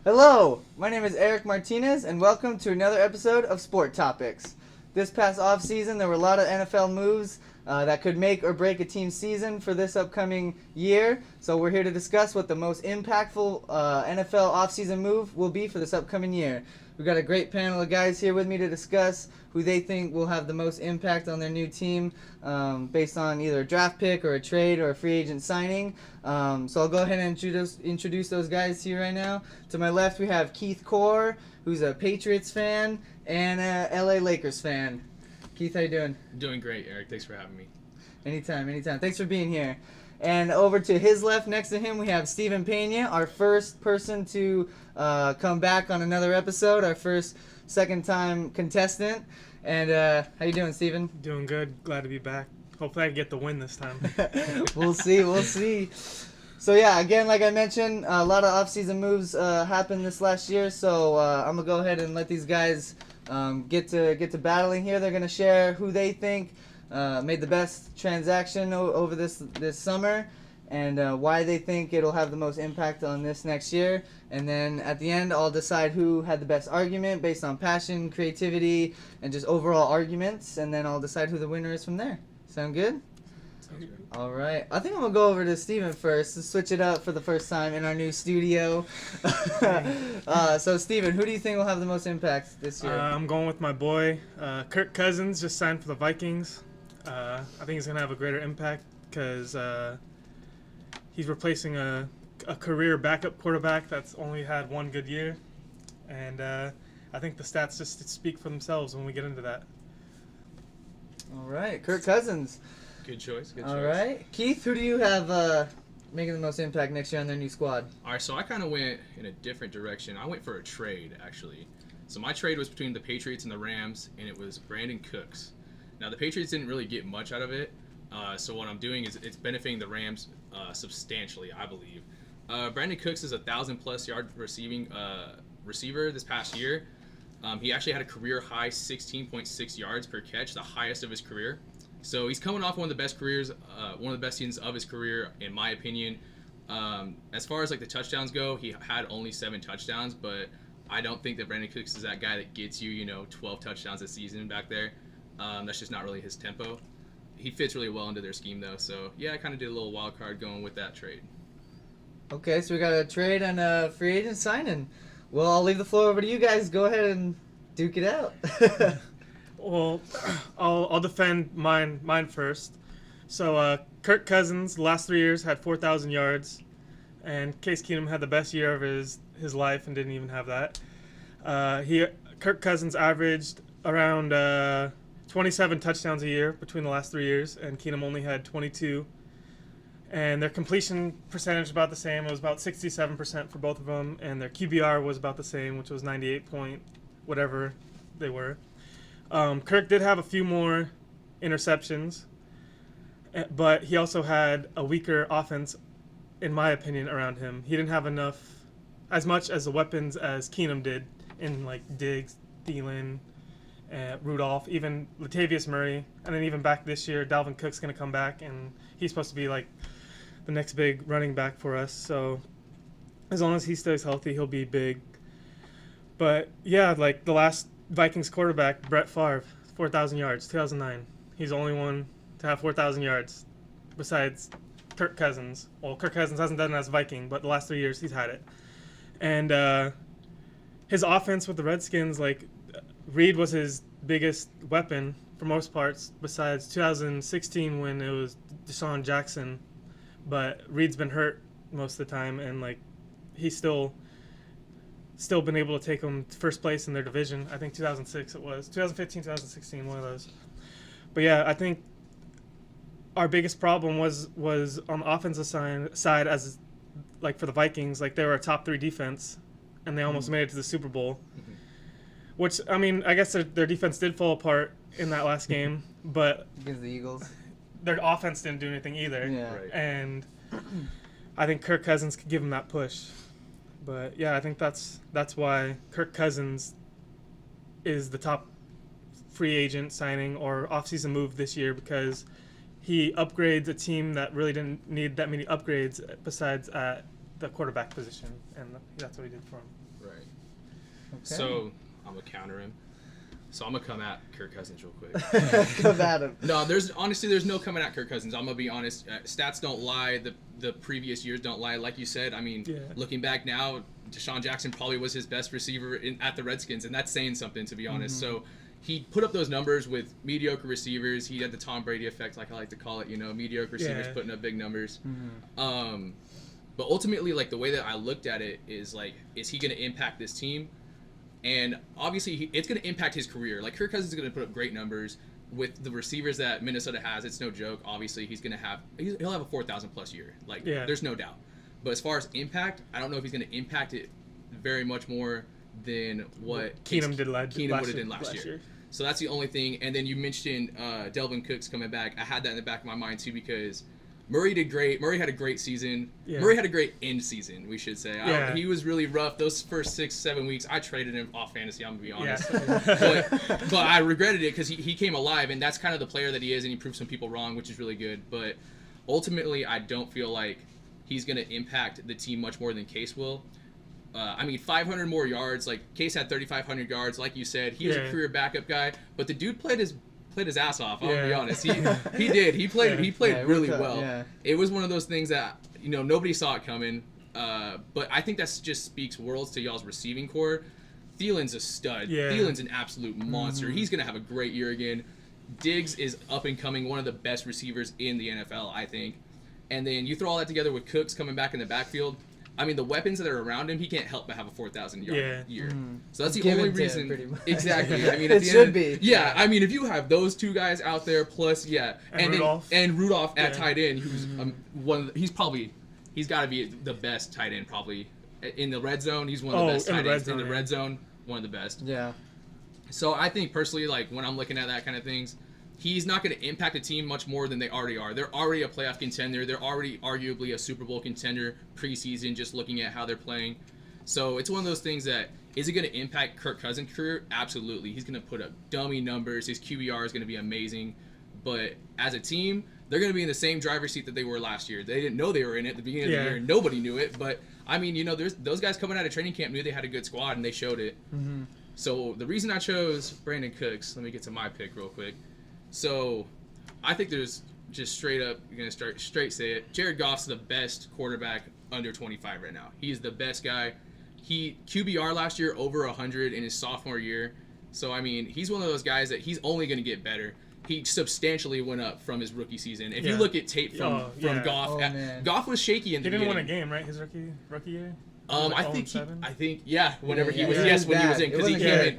Hello, my name is Eric Martinez, and welcome to another episode of SporTopics. This past offseason, there were a lot of NFL moves that could make or break a team's season for this upcoming year. So we're here to discuss what the most impactful NFL offseason move will be for this upcoming year. We've got a great panel of guys here with me to discuss who they think will have the most impact on their new team based on either a draft pick or a trade or a free agent signing. So I'll go ahead and introduce those guys to you right now. To my left, we have Keith Core, who's a Patriots fan and a LA Lakers fan. Keith, how you doing? Doing great, Eric. Thanks for having me. Anytime. Thanks for being here. And over to his left, next to him, we have Steven Pena, our first person to come back on another episode, our first second-time contestant. And how you doing, Steven? Doing good. Glad to be back. Hopefully I get the win this time. We'll see. So yeah, again, like I mentioned, a lot of off-season moves happened this last year. So I'm gonna go ahead and let these guys get to battling here. They're gonna share who they think made the best transaction over this summer, and why they think it'll have the most impact on this next year. And then at the end, I'll decide who had the best argument based on passion, creativity, and just overall arguments. And then I'll decide who the winner is from there. Sound good? Sounds good. All right. I think I'm going to go over to Steven first to switch it up for the first time in our new studio. So, Steven, who do you think will have the most impact this year? I'm going with my boy, Kirk Cousins, just signed for the Vikings. I think he's going to have a greater impact because he's replacing a career backup quarterback that's only had one good year. And I think the stats just speak for themselves when we get into that. All right. Kirk Cousins. Good choice. All right. Keith, who do you have making the most impact next year on their new squad? All right, so I kind of went in a different direction. I went for a trade, actually. So my trade was between the Patriots and the Rams, and it was Brandon Cooks. Now, the Patriots didn't really get much out of it, so what I'm doing is it's benefiting the Rams substantially, I believe. Brandon Cooks is a 1,000-plus yard receiver this past year. He actually had a career-high 16.6 yards per catch, the highest of his career. So he's coming off one of the best seasons of his career, in my opinion. As far as like the touchdowns go, he had only 7 touchdowns, but I don't think that Brandon Cooks is that guy that gets you, 12 touchdowns a season back there. That's just not really his tempo. He fits really well into their scheme, though. So, yeah, I kind of did a little wild card going with that trade. Okay, so we got a trade and a free agent signing. Well, I'll leave the floor over to you guys. Go ahead and duke it out. Well, I'll defend mine first. So Kirk Cousins, the last 3 years, had 4,000 yards. And Case Keenum had the best year of his life and didn't even have that. Kirk Cousins averaged around 27 touchdowns a year between the last 3 years, and Keenum only had 22. And their completion percentage was about the same. It was about 67% for both of them, and their QBR was about the same, which was 98 point whatever they were. Kirk did have a few more interceptions, but he also had a weaker offense, in my opinion, around him. He didn't have as much as the weapons as Keenum did in like Diggs, Thielen, Rudolph, even Latavius Murray, and then even back this year, Dalvin Cook's going to come back, and he's supposed to be like the next big running back for us. So as long as he stays healthy, he'll be big. But yeah, like the last Vikings quarterback, Brett Favre, 4,000 yards, 2009. He's the only one to have 4,000 yards besides Kirk Cousins. Well, Kirk Cousins hasn't done it as Viking, but the last 3 years he's had it. And his offense with the Redskins, like Reed was his biggest weapon for most parts, besides 2016 when it was Deshaun Jackson. But Reed's been hurt most of the time, and like he's still been able to take them to first place in their division. I think 2006 it was. 2015, 2016, one of those. But yeah, I think our biggest problem was on the offensive side as like for the Vikings, like they were a top 3 defense, and they almost made it to the Super Bowl. Mm-hmm. Which, I mean, I guess their defense did fall apart in that last game, but against the Eagles, their offense didn't do anything either. Yeah. Right. And I think Kirk Cousins could give them that push. But yeah, I think that's why Kirk Cousins is the top free agent signing or offseason move this year, because he upgrades a team that really didn't need that many upgrades besides at the quarterback position, and that's what he did for him. Right. Okay. So I'm gonna counter him. So I'm gonna come at Kirk Cousins real quick. Come at him. No, there's no coming at Kirk Cousins. I'm gonna be honest. Stats don't lie. The previous years don't lie. Like you said, I mean, looking back now, Deshaun Jackson probably was his best receiver at the Redskins, and that's saying something, to be honest. So he put up those numbers with mediocre receivers. He had the Tom Brady effect, like I like to call it. Mediocre receivers putting up big numbers. But ultimately, like, the way that I looked at it is, like, is he going to impact this team? And obviously, it's going to impact his career. Like, Kirk Cousins is going to put up great numbers with the receivers that Minnesota has. It's no joke. Obviously, he'll have a 4,000 plus year. Like, there's no doubt. But as far as impact, I don't know if he's going to impact it very much more than what Keenum did last year. So that's the only thing. And then you mentioned Delvin Cooks coming back. I had that in the back of my mind too, because Murray did great. Murray had a great season. Murray had a great end season, we should say. He was really rough. Those first 6-7 weeks, I traded him off fantasy, I'm going to be honest. But I regretted it because he came alive, and that's kind of the player that he is, and he proved some people wrong, which is really good. But ultimately, I don't feel like he's going to impact the team much more than Case will. 500 more yards. Like, Case had 3,500 yards. Like you said, he was a career backup guy, but the dude played his ass off. I'm gonna be honest. He did. He played really well. Yeah. It was one of those things that nobody saw it coming. But I think that just speaks worlds to y'all's receiving core. Thielen's a stud. Thielen's an absolute monster. He's gonna have a great year again. Diggs is up and coming, one of the best receivers in the NFL, I think. And then you throw all that together with Cooks coming back in the backfield. I mean, the weapons that are around him, he can't help but have a 4,000 yard year. So that's the only reason. Pretty much. Exactly. I mean, it should be. Yeah. I mean, if you have those two guys out there, plus and Rudolph at tight end, who's he's got to be the best tight end probably in the red zone. He's one of the best tight ends in the red zone. One of the best. Yeah. So I think personally, like, when I'm looking at that kind of things, he's not going to impact the team much more than they already are. They're already a playoff contender. They're already arguably a Super Bowl contender preseason, just looking at how they're playing. So it's one of those things that, is it going to impact Kirk Cousins' career? Absolutely. He's going to put up dummy numbers. His QBR is going to be amazing. But as a team, they're going to be in the same driver's seat that they were last year. They didn't know they were in it at the beginning of the year. Nobody knew it. But, I mean, there's those guys coming out of training camp knew they had a good squad, and they showed it. So the reason I chose Brandon Cooks, let me get to my pick real quick. So, I think there's just straight up, you're going to straight say it, Jared Goff's the best quarterback under 25 right now. He is the best guy. He QBR last year over 100 in his sophomore year. So, I mean, he's one of those guys that he's only going to get better. He substantially went up from his rookie season. If you look at tape from Goff, Goff was shaky in the beginning. He didn't win a game, right? His rookie year? I think whenever he was when he was in, because he came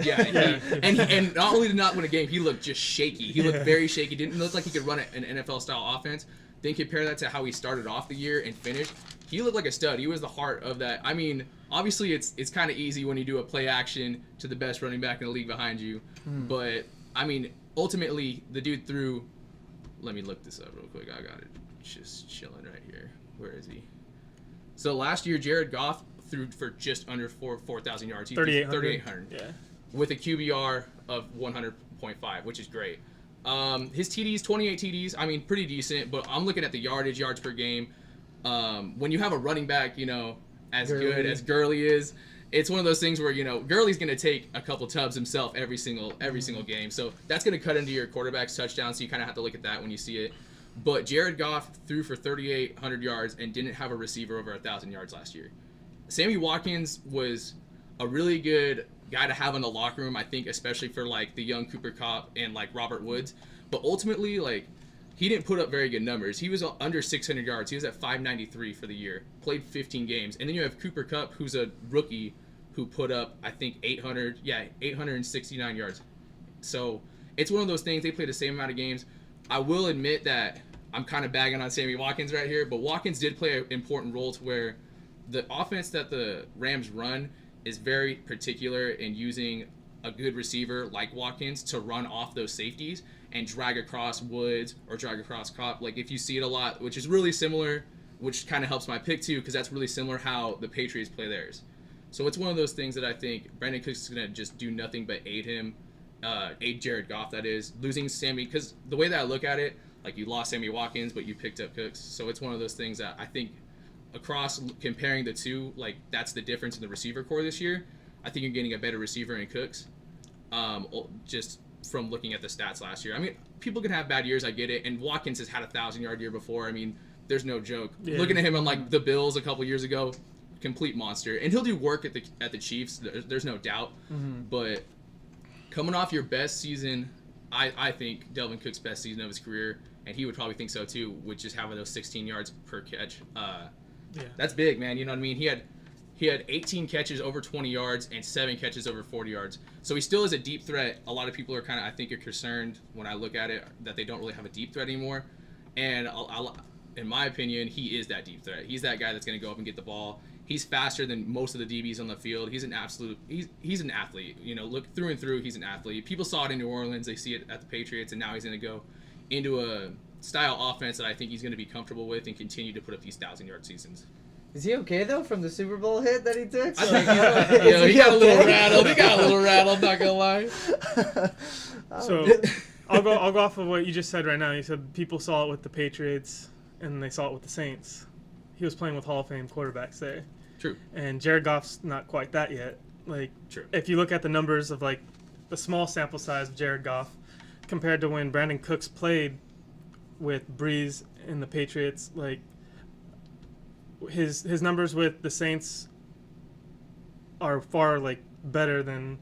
in, and not only did not win a game, he looked just shaky. He looked very shaky. Didn't look like he could run an NFL style offense. Then compare that to how he started off the year and finished. He looked like a stud. He was the heart of that. I mean, obviously it's kind of easy when you do a play action to the best running back in the league behind you, but I mean, ultimately the dude threw. Let me look this up real quick. I got it just chilling right here. Where is he? So last year, Jared Goff threw for just under 4,000 yards. He 3,800. With a QBR of 100.5, which is great. His TDs, 28 TDs. I mean, pretty decent. But I'm looking at the yards per game. When you have a running back, as good as Gurley is, it's one of those things where Gurley's going to take a couple tubs himself every single game. So that's going to cut into your quarterback's touchdown. So you kind of have to look at that when you see it. But Jared Goff threw for 3,800 yards and didn't have a receiver over 1,000 yards last year. Sammy Watkins was a really good guy to have in the locker room, I think, especially for, like, the young Cooper Kupp and, like, Robert Woods. But ultimately, like, he didn't put up very good numbers. He was under 600 yards. He was at 593 for the year. Played 15 games. And then you have Cooper Kupp, who's a rookie, who put up, I think, 869 yards. So it's one of those things. They play the same amount of games. I will admit that I'm kind of bagging on Sammy Watkins right here, but Watkins did play an important role to where the offense that the Rams run is very particular in using a good receiver like Watkins to run off those safeties and drag across Woods or drag across Kupp. Like, if you see it a lot, which is really similar, which kind of helps my pick too, because that's really similar how the Patriots play theirs. So it's one of those things that I think Brandon Cooks is going to just do nothing but aid Jared Goff, that is. Losing Sammy, because the way that I look at it, like, you lost Sammy Watkins, but you picked up Cooks. So it's one of those things that I think across comparing the two, like that's the difference in the receiver core this year. I think you're getting a better receiver in Cooks, just from looking at the stats last year. I mean, people can have bad years, I get it, and Watkins has had a 1,000-yard year before. I mean, there's no joke. Yeah. Looking at him on like the Bills a couple years ago, complete monster, and he'll do work at the Chiefs. There's no doubt. But coming off your best season, I think Delvin Cook's best season of his career, and he would probably think so too, with just having those 16 yards per catch. That's big, man. You know what I mean? He had 18 catches over 20 yards and 7 catches over 40 yards. So he still is a deep threat. A lot of people are kind of, I think, are concerned when I look at it that they don't really have a deep threat anymore. And in my opinion, he is that deep threat. He's that guy that's going to go up and get the ball. He's faster than most of the DBs on the field. He's an athlete. You know, look through and through, he's an athlete. People saw it in New Orleans. They see it at the Patriots, and now he's going to go into a style offense that I think he's going to be comfortable with and continue to put up these 1,000-yard seasons. Is he okay though from the Super Bowl hit that he took? I think he got a little rattled. He got a little rattled. Not gonna lie. So I'll go off of what you just said right now. You said people saw it with the Patriots and they saw it with the Saints. He was playing with Hall of Fame quarterbacks there. True. And Jared Goff's not quite that yet. Like, true. If you look at the numbers of like the small sample size of Jared Goff compared to when Brandon Cooks played with Breeze and the Patriots, like his numbers with the Saints are far like better than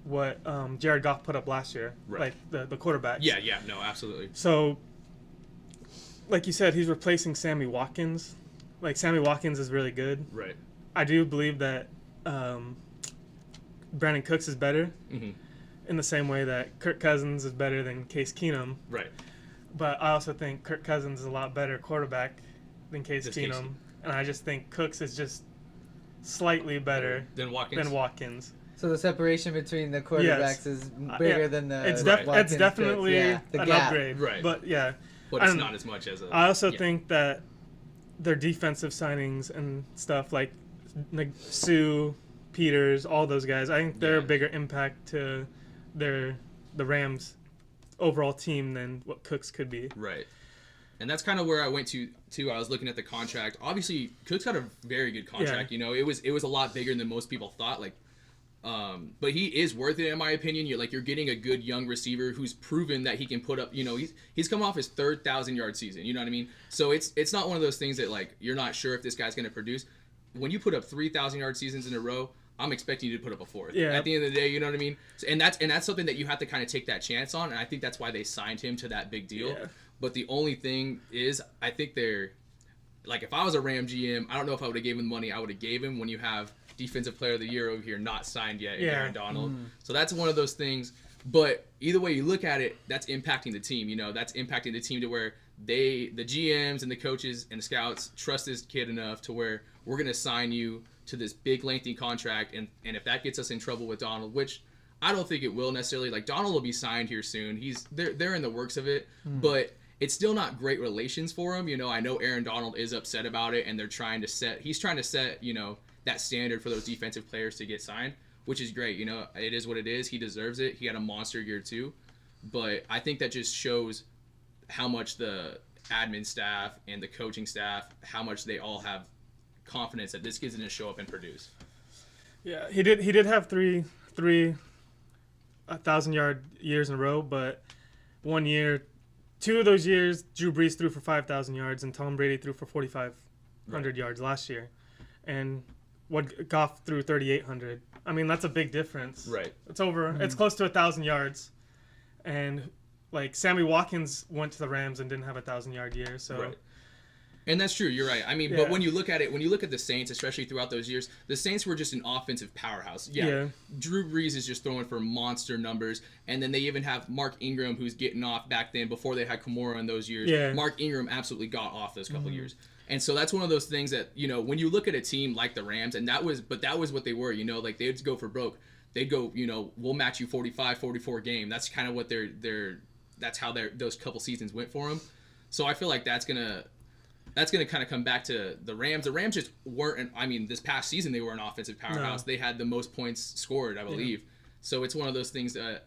what Jared Goff put up last year. Right. Like the quarterbacks. Yeah, no, absolutely. So, like you said, he's replacing Sammy Watkins. Like, Sammy Watkins is really good. Right. I do believe that Brandon Cooks is better in the same way that Kirk Cousins is better than Case Keenum. Right. But I also think Kirk Cousins is a lot better quarterback than Case Keenum. And I just think Cooks is just slightly better than Watkins. So the separation between the quarterbacks is bigger than the it's Watkins definitely Cooks. an gap. upgrade. Right. But yeah. But it's not as much as a... I also think that their defensive signings and stuff like Sue, Peters, all those guys, I think they're a bigger impact to the Rams' overall team than what Cooks could be. Right. And that's kind of where I went to. I was looking at the contract. Obviously, Cooks got a very good contract. Yeah. You know, it was a lot bigger than most people thought. Like, but he is worth it in my opinion. You're getting a good young receiver who's proven that he can put up. You know, he's come off his third 1,000-yard season. You know what I mean? So it's not one of those things that like you're not sure if this guy's going to produce. When you put up 3,000-yard seasons in a row, I'm expecting you to put up a fourth. Yeah. At the end of the day, you know what I mean? And that's something that you have to kind of take that chance on. And I think that's why they signed him to that big deal. Yeah. But the only thing is, I think they're like, if I was a Ram GM, I don't know if I would have gave him the money I would have gave him when you have Defensive Player of the Year over here not signed yet, Aaron Donald. So that's one of those things. But either way you look at it, that's impacting the team. You know, that's impacting the team to where the GMs and the coaches and the scouts trust this kid enough to where we're going to sign you to this big lengthy contract. And if that gets us in trouble with Donald, which I don't think it will necessarily. Like, Donald will be signed here soon. They're in the works of it, but it's still not great relations for him. You know, I know Aaron Donald is upset about it, and he's trying to set, you know, that standard for those defensive players to get signed, which is great. You know, it is what it is. He deserves it. He had a monster year too. But I think that just shows how much the admin staff and the coaching staff, how much they all have confidence that this kid's going to show up and produce. Yeah, he did have three 1,000-yard years in a row, but 1 year, 2 of those years, Drew Brees threw for 5,000 yards and Tom Brady threw for 4,500 yards last year. And what Goff threw 3,800. I mean, that's a big difference. Right. It's close to 1,000 yards. And like Sammy Watkins went to the Rams and didn't have a 1,000-yard year, so right. And that's true. You're right. I mean, but when you look at the Saints, especially throughout those years, the Saints were just an offensive powerhouse. Yeah. Drew Brees is just throwing for monster numbers, and then they even have Mark Ingram, who's getting off back then before they had Kamara in those years. Yeah. Mark Ingram absolutely got off those couple years. And so that's one of those things that, you know, when you look at a team like the Rams, and that was what they were, you know, like they'd go for broke. They'd go, you know, we'll match you 45-44 game. That's kind of what that's how those couple seasons went for them. So I feel like that's going to kind of come back to the Rams. The Rams just weren't, I mean, this past season they were an offensive powerhouse. No. They had the most points scored, I believe. Yeah. So it's one of those things that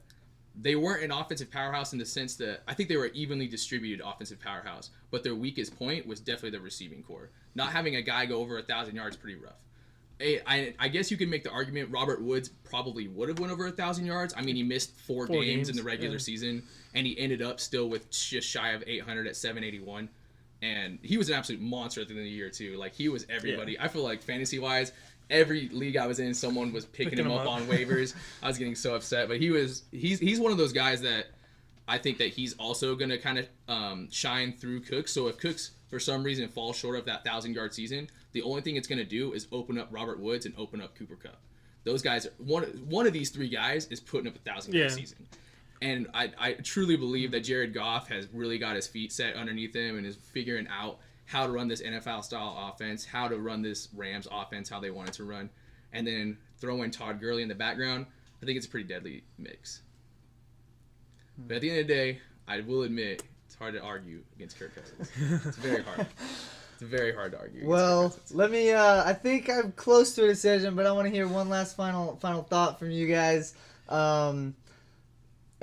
they weren't an offensive powerhouse in the sense that I think they were evenly distributed offensive powerhouse, but their weakest point was definitely the receiving core. Not having a guy go over 1,000 yards is pretty rough. I guess you could make the argument Robert Woods probably would have went over 1,000 yards. I mean, he missed four games in the regular season, and he ended up still with just shy of 800 at 781. And he was an absolute monster at the end of the year, too. Like, he was everybody. Yeah. I feel like fantasy-wise, every league I was in, someone was picking him up on waivers. I was getting so upset. But he's one of those guys that I think that he's also going to kind of shine through Cooks. So if Cooks, for some reason, falls short of that 1,000-yard season, the only thing it's going to do is open up Robert Woods and open up Cooper Kupp. Those guys, one of these three guys is putting up a 1,000-yard season. And I truly believe that Jared Goff has really got his feet set underneath him and is figuring out how to run this NFL-style offense, how to run this Rams offense, how they want it to run. And then throw in Todd Gurley in the background. I think it's a pretty deadly mix. But at the end of the day, I will admit, it's hard to argue against Kirk Cousins. It's very hard. It's very hard to argue. Well, let me. I think I'm close to a decision, but I want to hear one last final thought from you guys. And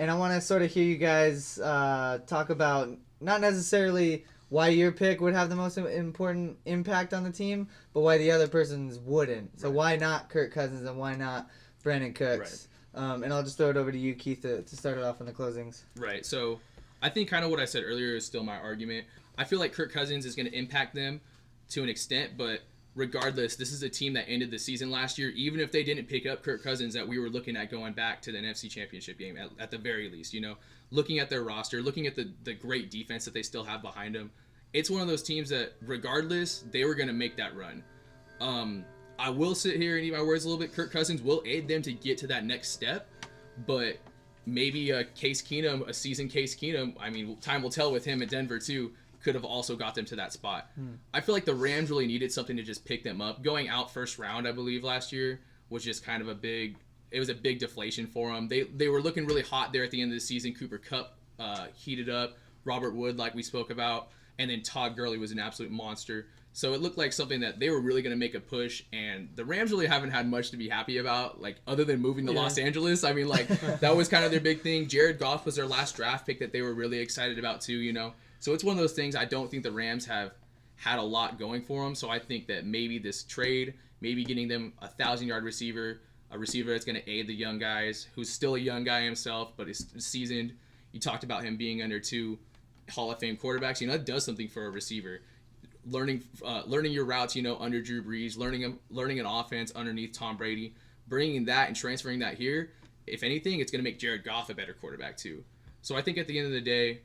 I want to sort of hear you guys talk about not necessarily why your pick would have the most important impact on the team, but why the other person's wouldn't. So why not Kirk Cousins and why not Brandon Cooks? Right. And I'll just throw it over to you, Keith, to start it off on the closings. Right. So I think kind of what I said earlier is still my argument. I feel like Kirk Cousins is going to impact them to an extent, but regardless, this is a team that ended the season last year. Even if they didn't pick up Kirk Cousins, that we were looking at going back to the NFC Championship game at the very least. You know, looking at their roster, looking at the great defense that they still have behind them, it's one of those teams that regardless, they were going to make that run. I will sit here and eat my words a little bit. Kirk Cousins will aid them to get to that next step, but maybe a seasoned Case Keenum, I mean, time will tell with him at Denver too, could have also got them to that spot. I feel like the Rams really needed something to just pick them up. Going out first round, I believe, last year was just kind of a big deflation for them. They were looking really hot there at the end of the season. Cooper Kupp heated up. Robert Wood, like we spoke about. And then Todd Gurley was an absolute monster. So it looked like something that they were really going to make a push, and the Rams really haven't had much to be happy about, like, other than moving to Los Angeles. I mean, like, that was kind of their big thing. Jared Goff was their last draft pick that they were really excited about too, you know. So it's one of those things. I don't think the Rams have had a lot going for them. So I think that maybe this trade, maybe getting them a 1,000-yard receiver, a receiver that's going to aid the young guys, who's still a young guy himself, but is seasoned. You talked about him being under 2 Hall of Fame quarterbacks. You know, that does something for a receiver. Learning your routes, you know, under Drew Brees, learning an offense underneath Tom Brady, bringing that and transferring that here. If anything, it's going to make Jared Goff a better quarterback too. So I think at the end of the day,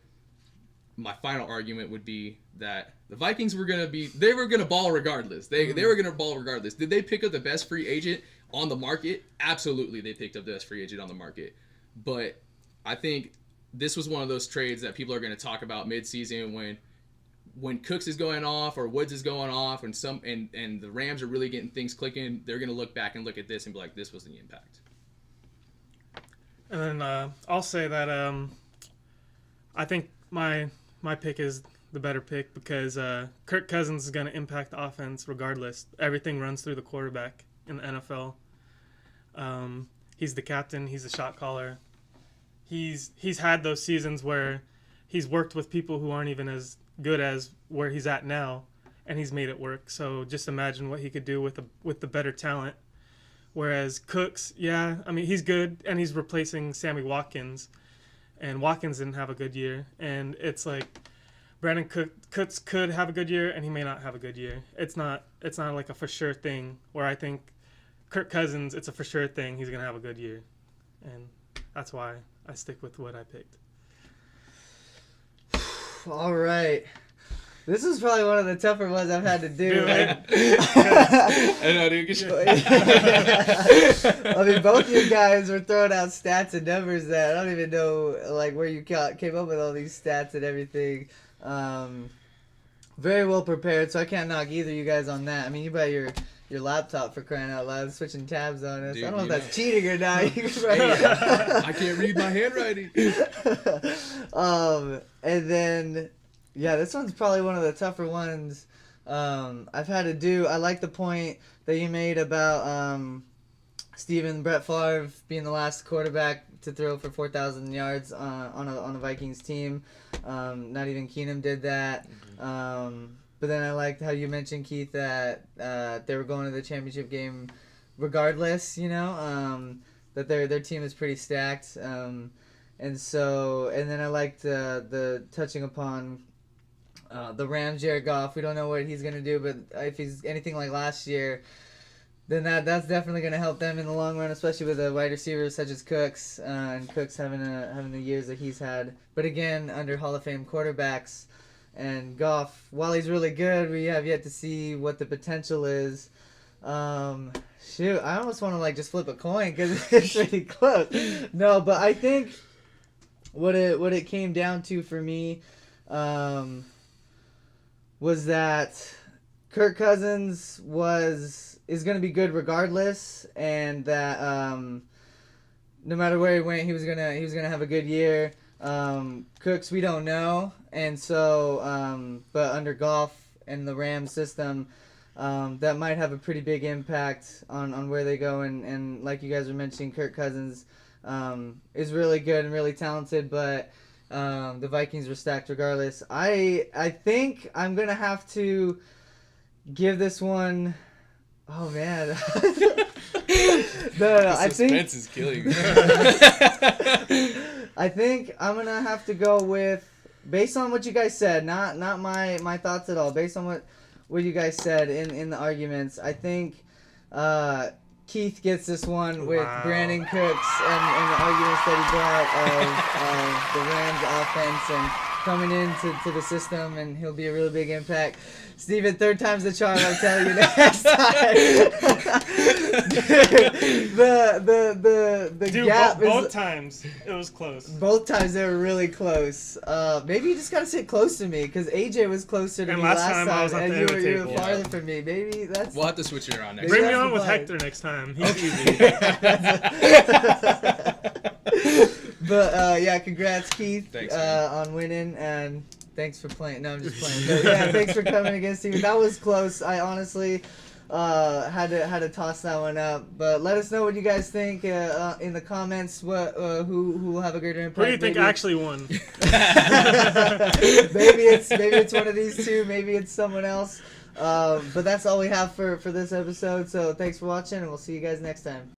my final argument would be that the Vikings were going to ball regardless. They were going to ball regardless. Did they pick up the best free agent on the market? Absolutely, they picked up the best free agent on the market. But I think this was one of those trades that people are going to talk about midseason when Cooks is going off or Woods is going off and the Rams are really getting things clicking. They're going to look back and look at this and be like, this was the impact. And then I'll say that I think my pick is the better pick because Kirk Cousins is going to impact the offense regardless. Everything runs through the quarterback in the NFL. He's the captain. He's the shot caller. He's had those seasons where he's worked with people who aren't even as good as where he's at now, and he's made it work. So just imagine what he could do with the better talent. Whereas Cooks, I mean, he's good, and he's replacing Sammy Watkins, and Watkins didn't have a good year. And it's like Brandon Cooks could have a good year, and he may not have a good year. It's not like a for sure thing. Where I think Kirk Cousins, it's a for sure thing. He's gonna have a good year, and that's why I stick with what I picked. All right. This is probably one of the tougher ones I've had to do. I know, dude. I mean, both you guys were throwing out stats and numbers that I don't even know, like, where you came up with all these stats and everything. Very well prepared, so I can't knock either of you guys on that. I mean, you buy your laptop for crying out loud, switching tabs on us. Dude, I don't know if that's cheating or not. I can't read my handwriting. And then, this one's probably one of the tougher ones I've had to do. I like the point that you made about Steven Brett Favre being the last quarterback to throw for 4,000 yards on a Vikings team. Not even Keenum did that. But then I liked how you mentioned, Keith, that they were going to the championship game regardless, that their team is pretty stacked. And then I liked the touching upon the Rams, Jared Goff. We don't know what he's going to do, but if he's anything like last year, then that's definitely going to help them in the long run, especially with the wide receivers such as Cooks, and Cooks having the years that he's had. But again, under Hall of Fame quarterbacks, and Goff, while he's really good, we have yet to see what the potential is. Shoot, I almost want to just flip a coin because it's really close. No, but I think what it came down to for me was that Kirk Cousins is going to be good regardless, and that no matter where he went, he was gonna have a good year. Cooks, we don't know, and so but under Goff and the Rams system, that might have a pretty big impact on where they go. And like you guys were mentioning, Kirk Cousins is really good and really talented, but the Vikings were stacked regardless. I think I'm gonna have to give this one. Oh man, the suspense is killing me. I think I'm gonna have to go with, based on what you guys said, not my thoughts at all. Based on what you guys said in the arguments, I think Keith gets this one with Brandon Cooks and the arguments that he brought of the Rams offense and coming into the system, and he'll be a really big impact. Steven, third time's the charm, I'm telling you next time. the Dude, gap both is, times it was close. both times they were really close. Maybe you just gotta sit close to me because AJ was closer to And me last last time I was time, at and the you end of the were table. farther from me. Maybe that's. We'll have to switch it around next Maybe Bring me time. on with the vibe. Hector next time. He's easy. But yeah, congrats, Keith, Thanks, man. on winning, and thanks for playing. No, I'm just playing. But yeah, thanks for coming against Steven. That was close. I honestly had to toss that one up. But let us know what you guys think in the comments. Who will have a greater impact? Who do you think Maybe- actually won? maybe it's one of these two. Maybe it's someone else. But that's all we have for this episode. So thanks for watching, and we'll see you guys next time.